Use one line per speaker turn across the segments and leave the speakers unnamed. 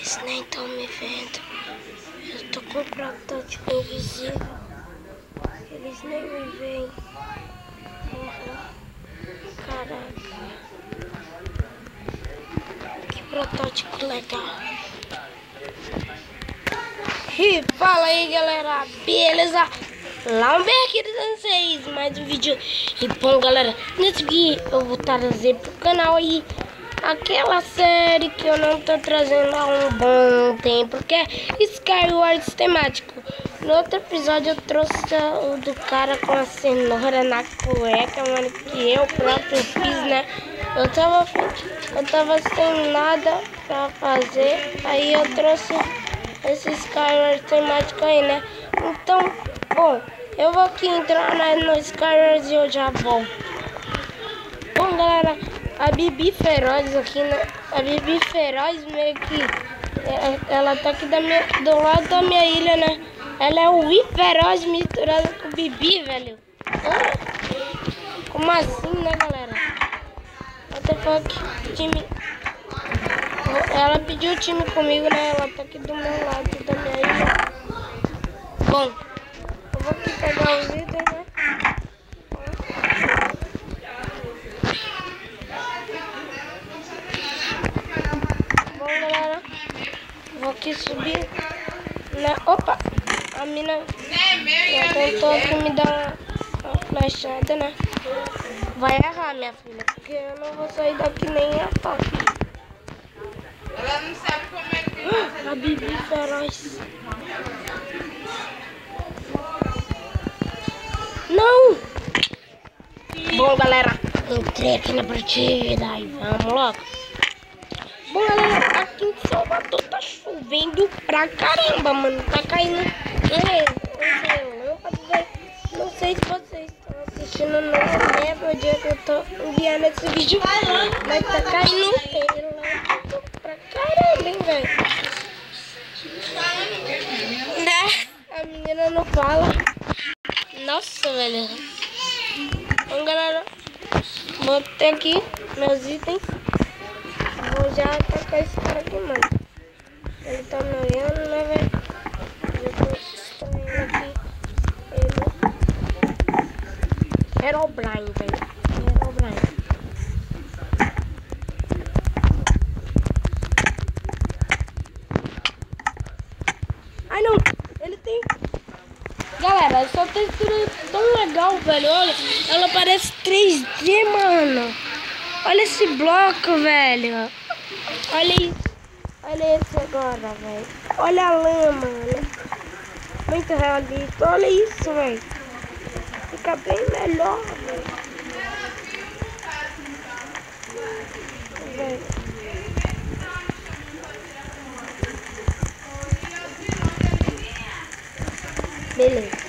Eles nem estão me vendo. Eu tô com um protótipo invisível. Eles nem me veem. Caraca. Que protótipo legal. E fala aí, galera. Beleza? Lamber aqui de vocês. Mais um vídeo. E bom, galera, nesse vídeo eu vou trazer pro canal aí aquela série que eu não tô trazendo há um bom tempo, que é Skyward temático. No outro episódio eu trouxe o do cara com a cenoura na cueca, mano, que eu próprio fiz, né? Eu tava sem nada pra fazer, aí eu trouxe esse Skyward temático aí, né? Então, bom, eu vou aqui entrar no Skyward e eu já volto. Bom, galera, a Bibi Feroz aqui, né? A Bibi Feroz meio que ela tá aqui do lado da minha ilha, né? Ela é o Wii Feroz misturado com o Bibi, velho. Como assim, né, galera? What the fuck? Time. Ela pediu o time comigo, né? Ela tá aqui do meu lado da minha ilha. Bom, eu vou aqui pegar os itens, né? Bom, galera, vou aqui subir, né? Opa, a mina já tentou aqui me dar uma flechada, né? Vai errar, minha filha, porque eu não vou sair daqui nem a pau.
Ela não sabe como é que
A Bibi Feroz. Não! Bom, galera, entrei aqui na partida e vamos logo. Bom, galera, aqui em Salvador tá chovendo pra caramba, mano. Tá caindo relâmpago, velho. Não sei se vocês estão assistindo no mesmo dia que eu tô enviando esse vídeo, mas tá caindo relâmpago pra caramba, hein, velho. Né? A menina não fala. Nossa, velho. Bom, galera, botei aqui meus itens. Vou já atacar esse cara aqui, mano. Ele tá me olhando, né, velho? Eu tô distraindo aqui ele. Herobrine, velho. Herobrine. Ai, não. Ele tem... Galera, essa textura é tão legal, velho. Olha, ela parece 3D, mano. Olha esse bloco, velho. Olha isso. Olha esse agora, velho. Olha a lama, né? Muito realista. Olha isso, velho. Fica bem melhor, velho. Beleza.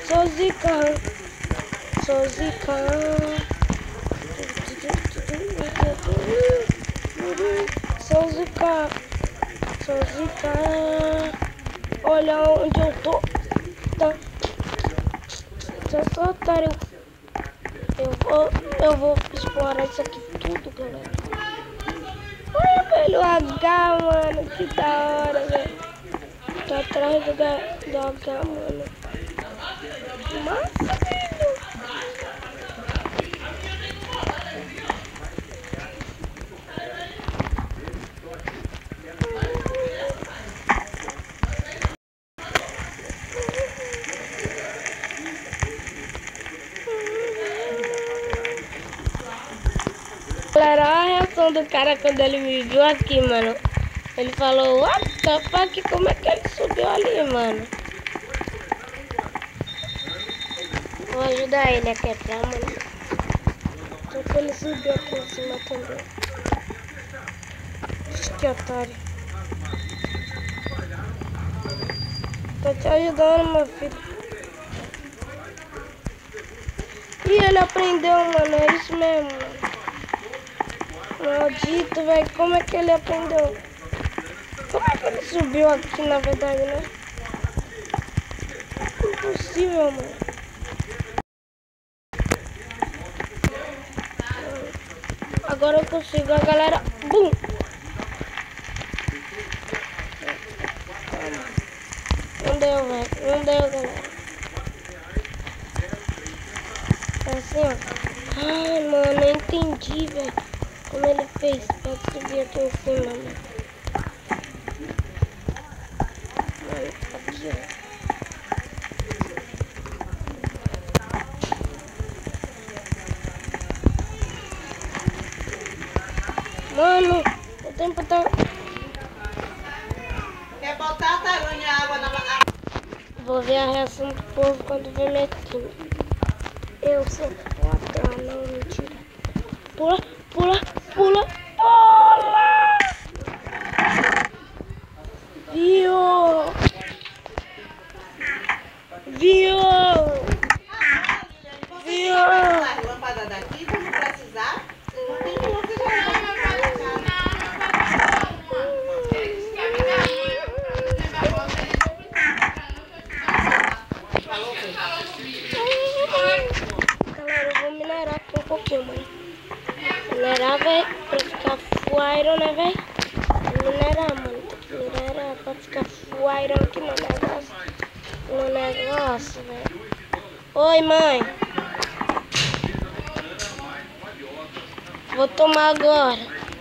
Sou zica. Sou zica. Sou zica. Sou zica. Olha onde eu tô. Tá. Já sou otário. Eu vou explorar isso aqui tudo, galera. Olha, velho, o H, mano. Que da hora, velho. Tô atrás do H, mano. Massa, velho. Galera, olha a reação do cara quando ele me viu aqui, mano. Ele falou, what the fuck, como é que ele subiu ali, mano? Vou ajudar ele a quebrar, mano. Só que ele subiu aqui em cima também. Que otário. Tô te ajudando, meu filho. E ele aprendeu, mano. É isso mesmo, mano. Maldito, velho. Como é que ele aprendeu? Como é que ele subiu aqui, na verdade, né? possível, mano. Agora eu consigo, a galera. Bum! Não deu, velho. Não deu, galera. É assim, ó. Ai, mano, eu entendi, velho. Como ele fez pra subir aqui em cima, mano. Mano, aqui, ó. Mano, o tempo tá...
Quer botar a tagonha água na água?
Vou ver a reação do povo quando vê minha esquina. Eu sou foda, não, mentira. Pula, pula, pula, pula! Viu? Viu? Viu?
A lâmpada daqui, vamos precisar. Não tem nenhum que já vai pra cá.
Galera, eu vou minerar aqui um pouquinho, mano. Minerar, velho, pra ficar full iron, né, velho? Minerar, mano. Tem que minerar pra ficar full iron aqui no negócio. No negócio, velho. Oi, mãe. Vou tomar agora.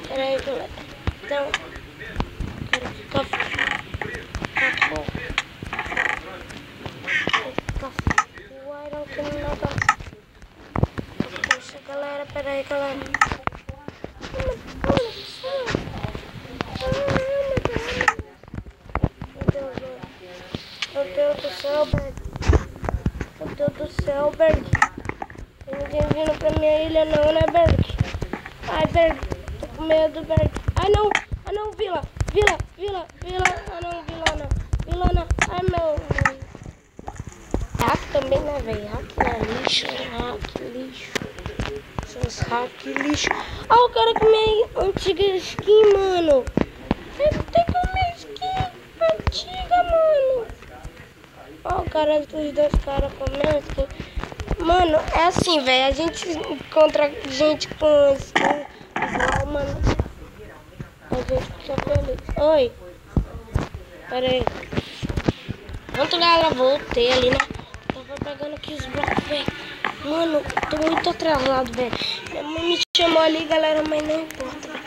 Pera aí, galera. Então, quero ficar full iron aqui no negócio. Poxa, galera, pera aí, galera. Meu Deus do céu, Berg. Meu Deus do céu, Berg. Tem ninguém vindo pra minha ilha não, né, Berg? Ai, Berg. Tô com medo, Berg. Ai, não. Ai, não, Vila. Vila. Ai, não, Vila não. Vila não. Ai, meu. Hack também, né, velho? Hack é lixo. Hack lixo. Seus hack lixo. Ah, o cara com minha antiga skin, mano. Eu tenho com minha skin antiga, mano. Ó, o cara, os dois caras com minha skin. Mano, é assim, velho. A gente encontra gente com skin igual, mano. A gente fica feliz. Oi. Pera aí. Pronto, galera. Voltei ali, né? Tava pegando aqui os blocos, velho. Mano, tô muito atrasado, velho. Minha mãe me chamou ali, galera, mas não importa, velho.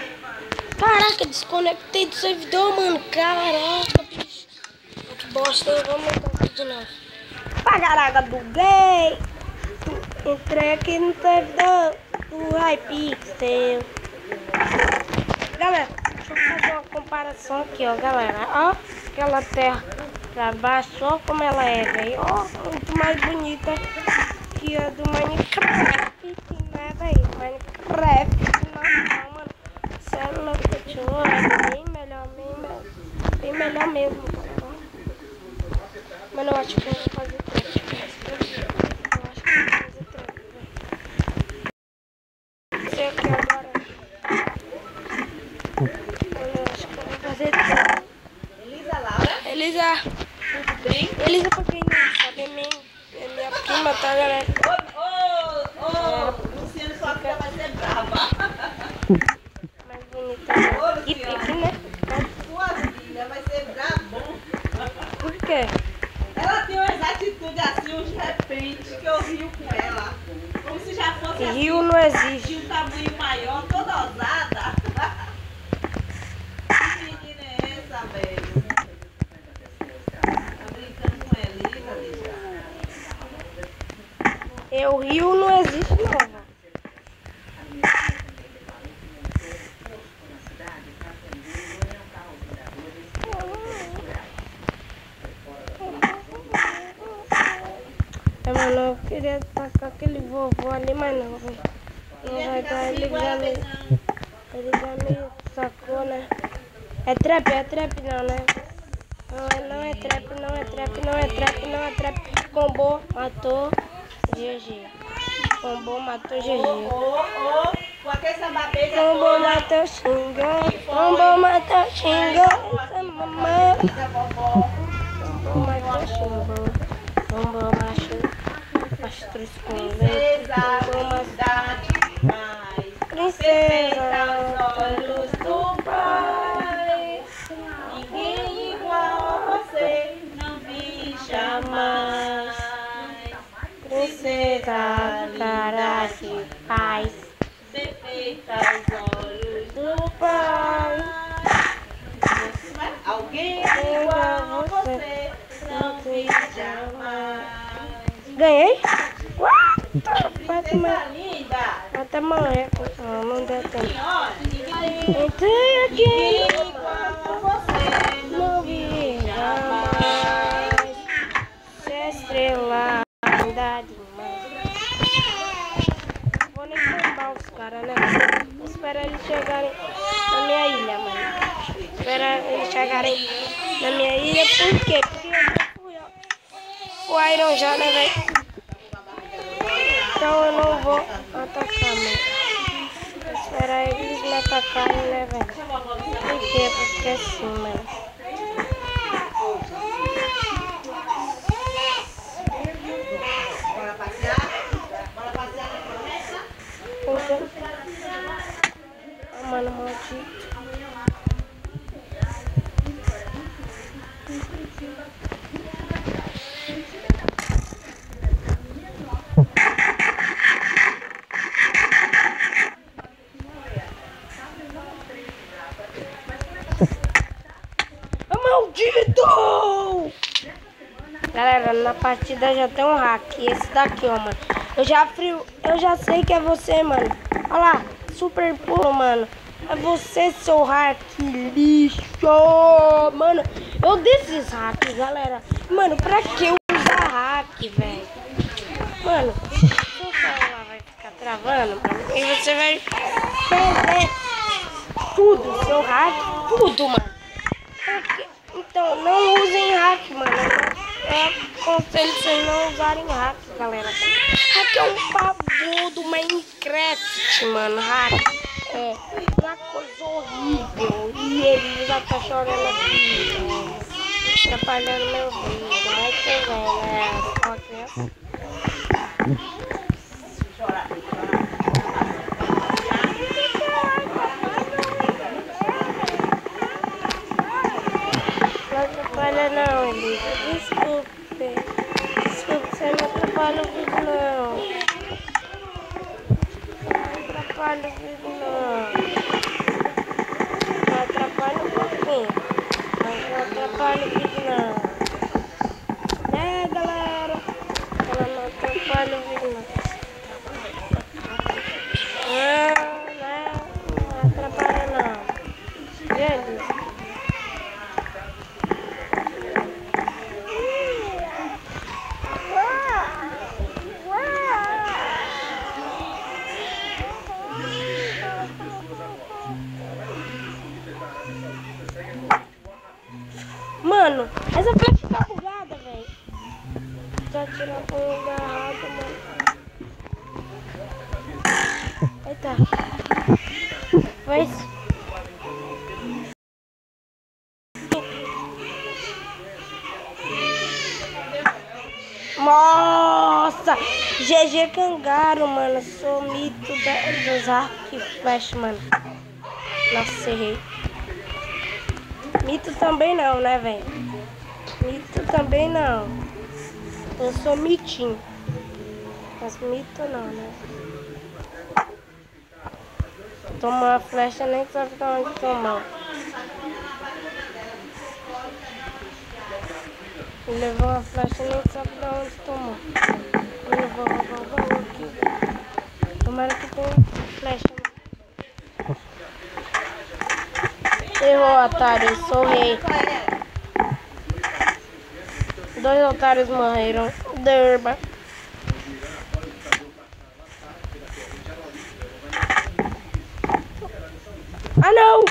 Caraca, desconectei do servidor, mano. Caraca, bicho. Que bosta, hein? Vamos entrar aqui de novo. Ah, caraca, buguei. Entrei aqui no servidor do Hypixel. Galera, deixa eu fazer uma comparação aqui, ó, galera. Ó, aquela terra pra baixo, ó como ela é, velho. Ó, muito mais bonita que a do Minecraft, né, velho? Minecraft, não, mano. Você é louco, deixa eu olhar. Bem melhor mesmo, galera. Mano, eu acho que eu vou fazer trade. Aqui agora. Eu acho que eu vou fazer tudo.
Elisa, Laura?
Elisa.
Tudo bem?
Elisa, pra quem não sabe, é minha prima, tá, galera?
Ô, Luciano, sua filha vai ser brava.
Mais bonita.
Ô,
E
Luciano,
pique, né?
sua filha vai ser brava.
Por quê?
Ela tem umas atitudes assim, de repente, que eu rio com ela. Como se já fosse assim,
Rio não existe.
de um tamanho maior, toda ousada. Que menina é essa, velho? Tá brincando com Elisa, deixa.
O rio não existe, não. É, mano, eu queria tacar aquele vovô ali, mas não, velho. Não vai dar, ele já me sacou, né? É trap não, né? Não é trap. Combo matou GG. Combo matou GG.
Com aquele samba beija
Combo matou xingão. Combo matou xingão. Essa mamãe. Combo matou xingão. Tumba macho com
Princesa linda demais,
princesa
aos olhos do pai. Ninguém igual a você, não vi jamais.
princesa cara de paz,
Perfeita aos olhos
do pai.
alguém igual a você, não vi jamais.
Ganhei?
Princesa linda,
Até amanhã. Não deu tempo.
senhora, ninguém
Entrei aqui.
igual a você, não vi jamais.
Se a estrela ainda demais. Vou nem tombar os caras, né? Vou esperar eles chegarem na minha ilha, mano. Esperar eles chegarem na minha ilha, por quê? Porque eu já fui o Iron já, né, velho? Então eu não vou atacar, mano. Vou esperar eles me atacarem, né, velho? Por quê? Porque assim, mano.
Bora passear? Bora passear na floresta?
Ah, mano, maldito. Maldito! Galera, na partida já tem um hack. Esse daqui, ó, mano. Eu já sei que é você, mano. Olha lá, super pulo, mano. É você, seu hack lixo. Mano, eu desses hacks, galera. Mano, pra que usar hack, velho? Mano, seu celular vai ficar travando pra mim. E você vai perder tudo, seu hack, tudo, mano. Então, não usem hack, mano. Eu aconselho vocês não usarem hack, galera. Hack é um pavor do Minecraft, mano. Hack é uma coisa horrível. E ele já tá chorando aqui, atrapalhando meu vídeo. Mas que vem, né? Só criança. Não atrapalha não, Elisa. Desculpe, você não atrapalha o vídeo não. Não atrapalha o vídeo não. Não atrapalha um pouquinho, mas não atrapalha o vídeo não. Né, galera? Ela não atrapalha o vídeo não. Não atrapalha não. Beleza. Mano, essa flecha tá bugada, velho. Já tirou pra um lugar errado, mano. Eita. Foi isso. Nossa! GG Cangaro, mano. Sou mito dos arco e flecha, mano. Nossa, errei. Mito também não, né, velho? Mito também não. Eu sou mitinho. Mas mito não, né? Tomou a flecha, nem sabe de onde tomou. Levou a flecha, nem sabe de onde tomou. Eu vou roubar o baú aqui. Tomara que tenha flecha. Errou, otário, sou rei. 2 otários morreram. Derba. Ah, não!